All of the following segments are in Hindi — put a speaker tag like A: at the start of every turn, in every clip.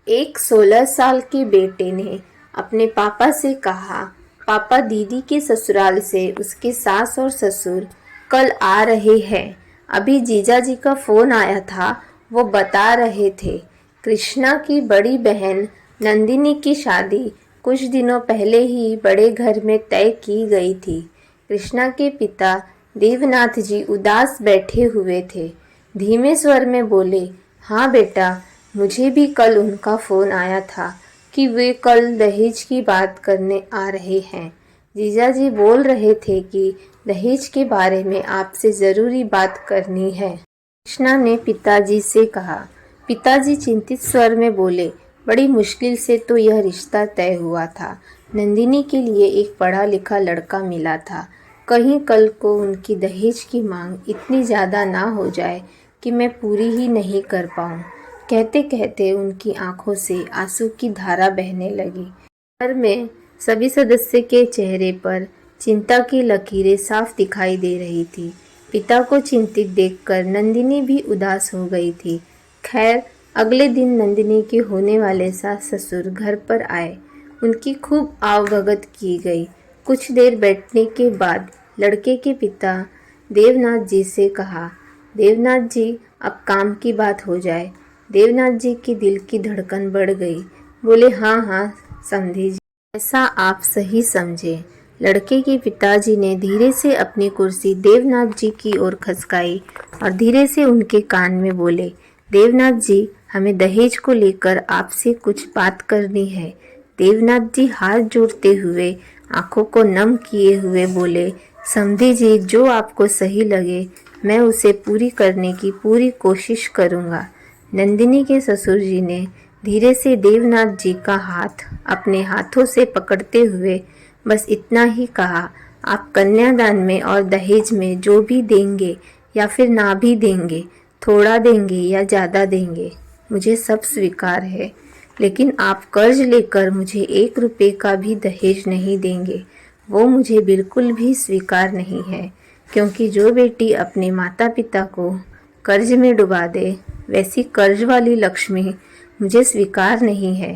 A: एक 16 साल के बेटे ने अपने पापा से कहा, पापा दीदी के ससुराल से उसके सास और ससुर कल आ रहे हैं। अभी जीजा जी का फ़ोन आया था, वो बता रहे थे कृष्णा की बड़ी बहन नंदिनी की शादी कुछ दिनों पहले ही बड़े घर में तय की गई थी। कृष्णा के पिता देवनाथ जी उदास बैठे हुए थे। धीमे स्वर में बोले, हाँ बेटा, मुझे भी कल उनका फ़ोन आया था कि वे कल दहेज की बात करने आ रहे हैं। जीजा जी बोल रहे थे कि दहेज के बारे में आपसे ज़रूरी बात करनी है। कृष्णा ने पिताजी से कहा। पिताजी चिंतित स्वर में बोले, बड़ी मुश्किल से तो यह रिश्ता तय हुआ था। नंदिनी के लिए एक पढ़ा लिखा लड़का मिला था। कहीं कल को उनकी दहेज की मांग इतनी ज़्यादा ना हो जाए कि मैं पूरी ही नहीं कर पाऊँ। कहते कहते उनकी आंखों से आंसू की धारा बहने लगी। घर में सभी सदस्य के चेहरे पर चिंता की लकीरें साफ दिखाई दे रही थी। पिता को चिंतित देखकर नंदिनी भी उदास हो गई थी। खैर, अगले दिन नंदिनी के होने वाले सास ससुर घर पर आए। उनकी खूब आवभगत की गई। कुछ देर बैठने के बाद लड़के के पिता देवनाथ जी से कहा, देवनाथ जी, अब काम की बात हो जाए। देवनाथ जी की दिल की धड़कन बढ़ गई। बोले, हाँ हाँ समधी जी, ऐसा आप सही समझे। लड़के के पिताजी ने धीरे से अपनी कुर्सी देवनाथ जी की ओर खसकाई और धीरे से उनके कान में बोले, देवनाथ जी, हमें दहेज को लेकर आपसे कुछ बात करनी है। देवनाथ जी हाथ जोड़ते हुए आंखों को नम किए हुए बोले, समधी जी, जो आपको सही लगे मैं उसे पूरी करने की पूरी कोशिश करूँगा। नंदिनी के ससुर जी ने धीरे से देवनाथ जी का हाथ अपने हाथों से पकड़ते हुए बस इतना ही कहा, आप कन्यादान में और दहेज में जो भी देंगे या फिर ना भी देंगे, थोड़ा देंगे या ज़्यादा देंगे, मुझे सब स्वीकार है। लेकिन आप कर्ज लेकर मुझे 1 रुपये का भी दहेज नहीं देंगे, वो मुझे बिल्कुल भी स्वीकार नहीं है। क्योंकि जो बेटी अपने माता पिता को कर्ज में डुबा दे, वैसी कर्ज वाली लक्ष्मी मुझे स्वीकार नहीं है।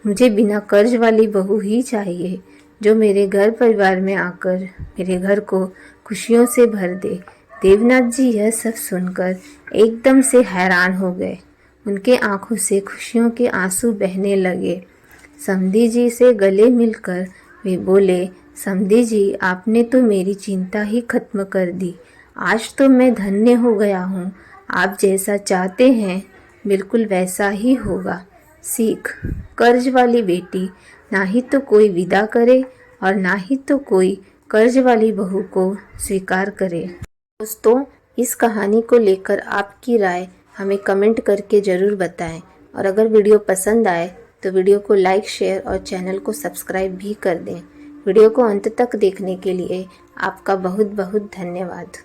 A: मुझे बिना कर्ज वाली बहू ही चाहिए, जो मेरे घर परिवार में आकर मेरे घर को खुशियों से भर दे। देवनाथ जी यह सब सुनकर एकदम से हैरान हो गए। उनके आंखों से खुशियों के आंसू बहने लगे। समधी जी से गले मिलकर वे बोले, समधी जी, आपने तो मेरी चिंता ही खत्म कर दी। आज तो मैं धन्य हो गया हूँ। आप जैसा चाहते हैं बिल्कुल वैसा ही होगा। सीख, कर्ज वाली बेटी ना ही तो कोई विदा करे और ना ही तो कोई कर्ज वाली बहू को स्वीकार करे। दोस्तों, इस कहानी को लेकर आपकी राय हमें कमेंट करके ज़रूर बताएं और अगर वीडियो पसंद आए तो वीडियो को लाइक, शेयर और चैनल को सब्सक्राइब भी कर दें। वीडियो को अंत तक देखने के लिए आपका बहुत बहुत धन्यवाद।